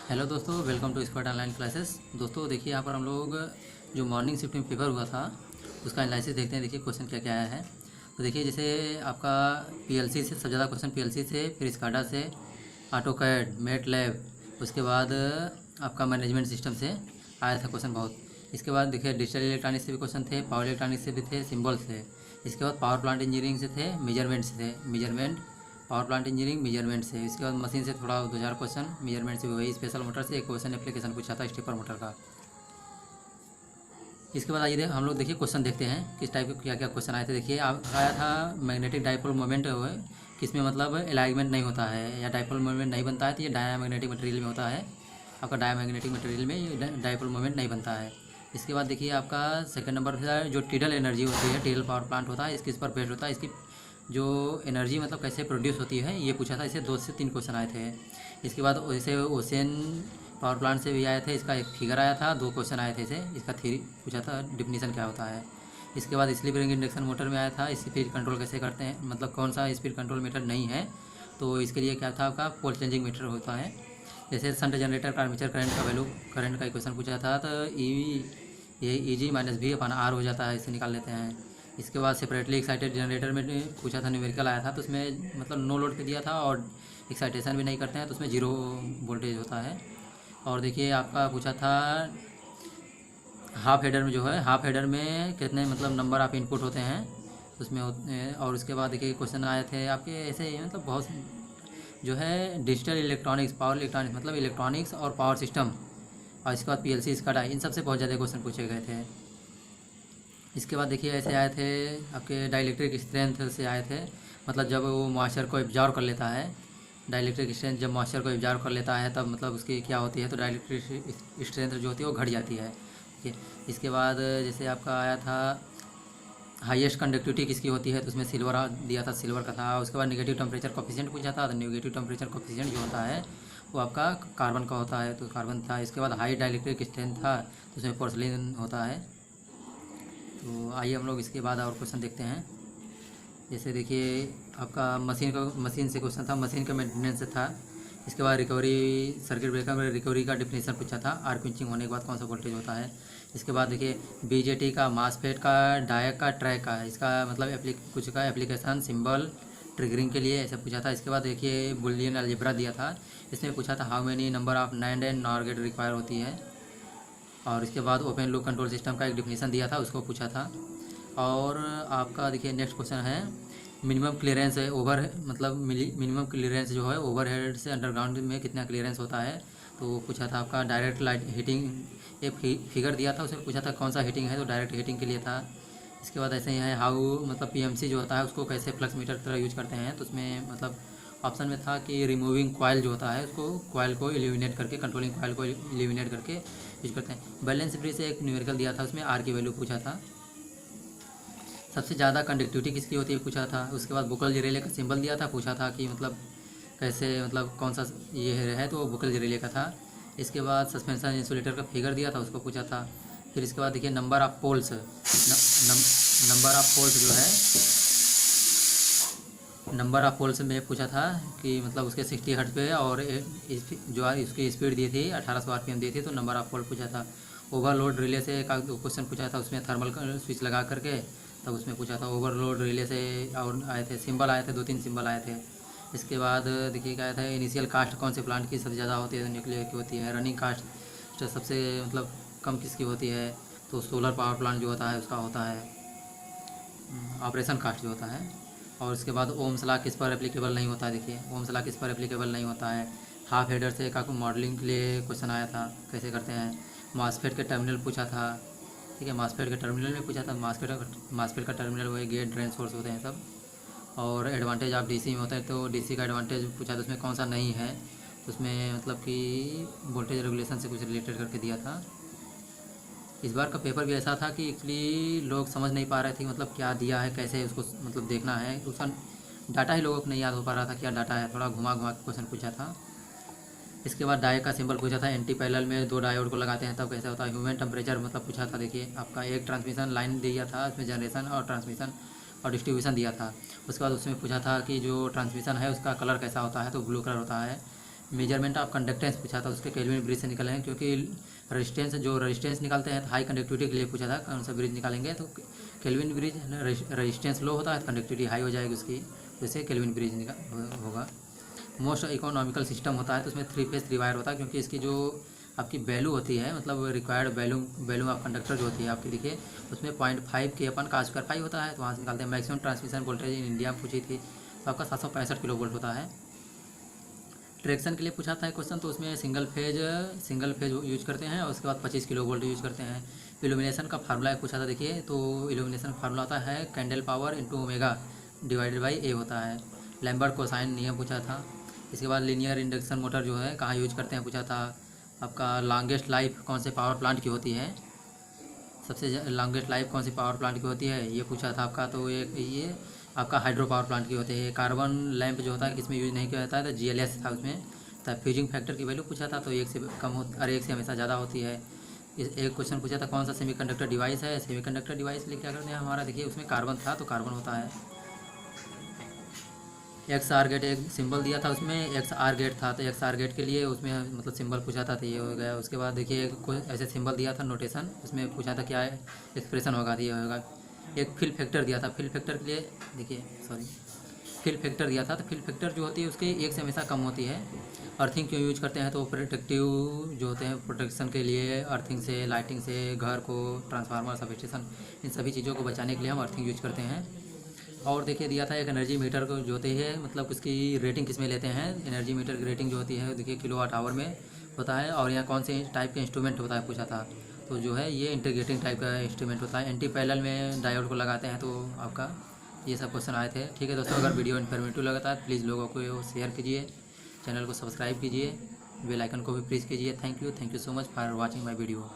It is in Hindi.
हेलो दोस्तों, welcome to Squad online classes. दोस्तों देखिए, यहाँ पर हम लोग जो मॉर्निंग शिफ्ट में पेपर हुआ था उसका एनालिसिस देखते हैं। देखिए क्वेश्चन क्या क्या आया है। तो देखिए, जैसे आपका पीएलसी से सबसे ज़्यादा क्वेश्चन पीएलसी से, फिर स्काडा से, ऑटोकैड, मैटलैब, उसके बाद आपका मैनेजमेंट सिस्टम से आया था क्वेश्चन बहुत। इसके बाद देखिए डिजिटल इलेक्ट्रॉनिक्स से भी क्वेश्चन थे, पावर इलेक्ट्रॉनिक्स से भी थे, सिम्बल से। इसके बाद पावर प्लांट इंजीनियरिंग से थे, मेजरमेंट से थे, measurement power plant engineering measurement से। इसके बाद मशीन से थोड़ा 2 4 क्वेश्चन, मेजरमेंट से भी वही, स्पेशल मोटर से एक क्वेश्चन एप्लीकेशन पूछा था स्टेपर मोटर का। इसके बाद आइए हम लोग देखिए क्वेश्चन देखते हैं किस टाइप के क्या क्या क्वेश्चन आए थे। देखिए आप आया था मैग्नेटिक डाइपोल मोमेंट है किसमें मतलब अलाइनमेंट नहीं होता है या डाइपोल मोमेंट नहीं बनता है, तो ये डायामैग्नेटिक मटेरियल में होता है। आपका डायामैग्नेटिक मटेरियल में ये डाइपोल मोमेंट नहीं बनता है। इसके बाद देखिए आपका सेकंड नंबर था जो टिडल एनर्जी होती है, टिडल पावर प्लांट होता है, इसके इस पर बेस्ड होता है। इसकी जो एनर्जी मतलब कैसे प्रोड्यूस होती है ये पूछा था। इसे 2 से 3 क्वेश्चन आए थे। इसके बाद वैसे ओशन पावर प्लांट से भी आए थे, इसका एक फिगर आया था, 2 क्वेश्चन आए थे इसे। इसका थ्योरी पूछा था, डिफिनीशन क्या होता है। इसके बाद स्लिप रिंग इंडक्शन मोटर में आया था, स्पीड कंट्रोल कैसे करते हैं, मतलब कौन सा स्पीड कंट्रोल मीटर नहीं है, तो इसके लिए क्या था आपका पोल चेंजिंग मीटर होता है। जैसे शंट जनरेटर का आर्मेचर करंट का वैल्यू, करंट का क्वेश्चन पूछा था, तो ये EG माइनस V अपन R हो जाता है, इसे निकाल लेते हैं। इसके बाद सेपरेटली एक्साइटेड जनरेटर में पूछा था, न्यूमेरिकल आया था, तो उसमें मतलब नो लोड पे दिया था और एक्साइटेशन भी नहीं करते हैं, तो उसमें 0 वोल्टेज होता है। और देखिए आपका पूछा था हाफ हेडर में जो है, हाफ हेडर में कितने मतलब नंबर ऑफ इनपुट होते हैं उसमें होते हैं। और उसके बाद देखिए क्वेश्चन आए थे आपके ऐसे मतलब बहुत जो है डिजिटल इलेक्ट्रॉनिक्स, पावर इलेक्ट्रॉनिक्स मतलब इलेक्ट्रॉनिक्स और पावर सिस्टम, और इसके बाद PLC स्काडा, इन सबसे बहुत ज़्यादा क्वेश्चन पूछे गए थे। इसके बाद देखिए ऐसे आए थे आपके डाइलेक्ट्रिक स्ट्रेंथ से आए थे, मतलब जब वो मॉइस्चर को एब्जॉर्व कर लेता है, डाइलेक्ट्रिक स्ट्रेंथ जब मॉइस्चर को एब्जॉर्व कर लेता है तब मतलब उसकी क्या होती है, तो डाइलेक्ट्रिक स्ट्रेंथ जो होती है वो घट जाती है। ठीक है। इसके बाद जैसे आपका आया था हाईएस्ट कंडक्टिविटी किसकी होती है, तो उसमें सिल्वर दिया था, सिल्वर का था। उसके बाद नेगेटिव टेम्परेचर कोफिशिएंट पूछा था, तो नेगेटिव टेम्परेचर कोफिशिएंट जो होता है वो आपका कार्बन का होता है, तो कार्बन था। इसके बाद हाई डाइलेक्ट्रिक स्ट्रेंथ था, तो उसमें पोर्सिलिन होता है। तो आइए हम लोग इसके बाद और क्वेश्चन देखते हैं। जैसे देखिए आपका मशीन से क्वेश्चन था, मशीन का मेंटेनेंस से था। इसके बाद रिकवरी, सर्किट ब्रेकर में रिकवरी का डिफिनेशन पूछा था, आर्क पिंचिंग होने के बाद कौन सा वोल्टेज होता है। इसके बाद देखिए BJT का, मासफेट का, डायक का, ट्रैक का, इसका मतलब कुछ का एप्लीकेशन, सिंबल, ट्रिगरिंग के लिए ऐसे पूछा था। इसके बाद देखिए बुलियन अलजेब्रा दिया था, इसमें पूछा था how many number of NAND and NOR gate require होती है। और इसके बाद ओपन लूप कंट्रोल सिस्टम का एक डिफिनेशन दिया था, उसको पूछा था। और आपका देखिए नेक्स्ट क्वेश्चन है मिनिमम क्लियरेंस है ओवर, मतलब मिनिमम क्लियरेंस जो है ओवरहेड से अंडरग्राउंड में कितना क्लियरेंस होता है, तो वो पूछा था आपका। डायरेक्ट लाइट हीटिंग एक फिगर दिया था, उसमें पूछा था कौन सा हीटिंग है, तो डायरेक्ट हीटिंग के लिए था। इसके बाद ऐसे ही है हाउ मतलब PMC जो होता है उसको कैसे फ्लक्स मीटर की तरह यूज करते हैं, तो उसमें मतलब ऑप्शन में था कि रिमूविंग कॉयल जो होता है उसको, कॉयल को एलिमिनेट करके, कंट्रोलिंग कॉयल को एलिमिनेट करके यूज करते हैं। बैलेंस फ्री से एक न्यूमेरिकल दिया था, उसमें R की वैल्यू पूछा था। सबसे ज़्यादा कंडक्टिविटी किसकी होती है पूछा था। उसके बाद बुकल जिरेले का सिंबल दिया था, पूछा था कि मतलब कैसे मतलब कौन सा ये है, तो वो बुकल जिरेले का था। इसके बाद सस्पेंशन इंसुलेटर का फिगर दिया था, उसको पूछा था। फिर इसके बाद देखिए number of poles, number of poles जो है, नंबर ऑफ पोल्स में पूछा था कि मतलब उसके 60 हर्ट्ज पे, और जो है उसकी स्पीड दी थी 1800 RPM दी थी, तो नंबर ऑफ पोल पूछा था। ओवरलोड रिले से का क्वेश्चन पूछा था, उसमें थर्मल स्विच लगा करके तब उसमें पूछा था ओवरलोड रिले से। और आए थे सिंबल, आए थे 2 3 सिंबल आए थे। इसके बाद देखिए क्या आया था, इनिशियल कास्ट कौन से प्लांट की सबसे ज़्यादा होती है, तो न्यूक्लियर की होती है। रनिंग कास्ट सबसे मतलब कम किसकी होती है, तो सोलर पावर प्लांट जो होता है उसका होता है, ऑपरेशन कास्ट जो होता है। और उसके बाद ओम्स लॉ किस पर एप्लीकेबल नहीं होता है, देखिए ओम्स लॉ किस पर एप्लीकेबल नहीं होता है। हाफ हेडर से का मॉडलिंग के लिए क्वेश्चन आया था, कैसे करते हैं। मॉसफेट के टर्मिनल पूछा था, ठीक है, मॉसफेट के टर्मिनल में पूछा था। मॉसफेट का टर्मिनल वही गेट ड्रेन सोर्स होते हैं सब। और एडवांटेज आप DC में होता है, तो DC का एडवांटेज पूछा था, उसमें कौन सा नहीं है, तो उसमें मतलब कि वोल्टेज रेगुलेशन से कुछ रिलेटेड करके दिया था। इस बार का पेपर भी ऐसा था कि एक्चुअली लोग समझ नहीं पा रहे थे कि मतलब क्या दिया है, कैसे उसको मतलब देखना है, उसका डाटा ही लोगों को नहीं याद हो पा रहा था क्या डाटा है, थोड़ा घुमा घुमा के क्वेश्चन पूछा था। इसके बाद डाय का सिंबल पूछा था, एंटी पैरेलल में 2 डायोड को लगाते हैं तब कैसे होता है। ह्यूमन टेम्परेचर मतलब पूछा था, देखिए आपका एक ट्रांसमिशन लाइन दिया था, उसमें जनरेशन और ट्रांसमिशन और डिस्ट्रीब्यूशन दिया था। उसके बाद उसमें पूछा था कि जो ट्रांसमिशन है उसका कलर कैसा होता है, तो ब्लू कलर होता है। मेजरमेंट ऑफ कंडक्टेंस पूछा था, उसके केल्विन ब्रिज से निकले हैं, क्योंकि रेजिस्टेंस निकालते हैं तो हाई कंडक्टिविटी के लिए पूछा था कौन सा ब्रिज निकालेंगे, तो केल्विन ब्रिज रेजिस्टेंस लो होता है तो कंडक्टिविटी हाई हो जाएगी उसकी, जैसे केल्विन ब्रिज होगा। मोस्ट इकोनॉमिकल सिस्टम होता है तो उसमें 3 फेज 3 वायर होता है, क्योंकि इसकी जो आपकी वैल्यू होती है, मतलब रिक्वायर्ड वैल्यू ऑफ कंडक्टर जो होती है आपकी, देखिए उसमें 0.5 के अपन का स्क्वायर पाई होता है, तो वहाँ से निकालते हैं। Maximum transmission voltage in India पूछी थी, तो आपका 765 किलो वोल्ट होता है। ट्रैक्शन के लिए पूछा था क्वेश्चन, तो उसमें सिंगल फेज यूज करते हैं, और उसके बाद 25 किलो वोल्ट यूज करते हैं। इल्यूमिनेशन का फार्मूला पूछा था, देखिए तो इल्यूमिनेशन फार्मूला होता है candle power into omega divided by A होता है। लैम्बर्ट कोसाइन नियम पूछा था। इसके बाद लीनियर इंडक्शन मोटर जो है कहाँ यूज करते हैं पूछा था। आपका लॉन्गेस्ट लाइफ कौन से पावर प्लांट की होती है, सबसे लॉन्गेस्ट लाइफ कौन सी पावर प्लांट की होती है, ये पूछा था आपका। तो ये आपका हाइड्रो पावर प्लांट की होती है। कार्बन लैंप जो होता है किसमें यूज नहीं किया जाता है, तो GLS था उसमें। तो फ्यूजिंग फैक्टर की वैल्यू पूछा था, तो 1 से कम और 1 से हमेशा ज़्यादा होती है। एक क्वेश्चन पूछा था कौन सा सेमीकंडक्टर डिवाइस है। सेमीकंडक्टर डिवाइस लिए क्या करते हैं हमारा, देखिए उसमें कार्बन था तो कार्बन होता है। XR गेट एक सिंबल दिया था, उसमें XR गेट था, तो XR गेट के लिए उसमें मतलब सिंबल पूछा था, तो ये हो गया। उसके बाद देखिए कोई ऐसे सिंबल दिया था नोटेशन, उसमें पूछा था क्या एक्सप्रेशन होगा, तो ये होगा। एक फिल फैक्टर दिया था, फिल फैक्टर के लिए देखिए फिल फैक्टर दिया था, तो फिल फैक्टर जो होती है उसके 1 से हमेशा कम होती है। अर्थिंग क्यों यूज करते हैं, तो प्रोटेक्टिव जो होते हैं प्रोटेक्शन के लिए, अर्थिंग से, लाइटिंग से, घर को, ट्रांसफार्मर, सब स्टेशन, इन सभी चीज़ों को बचाने के लिए हम अर्थिंग यूज करते हैं। और देखिए दिया था एक एनर्जी मीटर को जो होती है, मतलब उसकी रेटिंग किस में लेते हैं। एनर्जी मीटर की रेटिंग जो होती है देखिए किलोवाट आवर में होता है। और यहाँ कौन से टाइप का इंस्ट्रूमेंट होता है पूछा था, तो जो है ये इंटीग्रेटिंग टाइप का इंस्ट्रूमेंट होता है। एंटी पैरेलल में डायोड को लगाते हैं, तो आपका ये सब क्वेश्चन आए थे। ठीक है दोस्तों, अगर वीडियो इन्फॉर्मेटिव लगता है प्लीज़ लोगों को शेयर कीजिए, चैनल को सब्सक्राइब कीजिए, बेल आइकन को भी प्रेस कीजिए। Thank you so much for watching my video.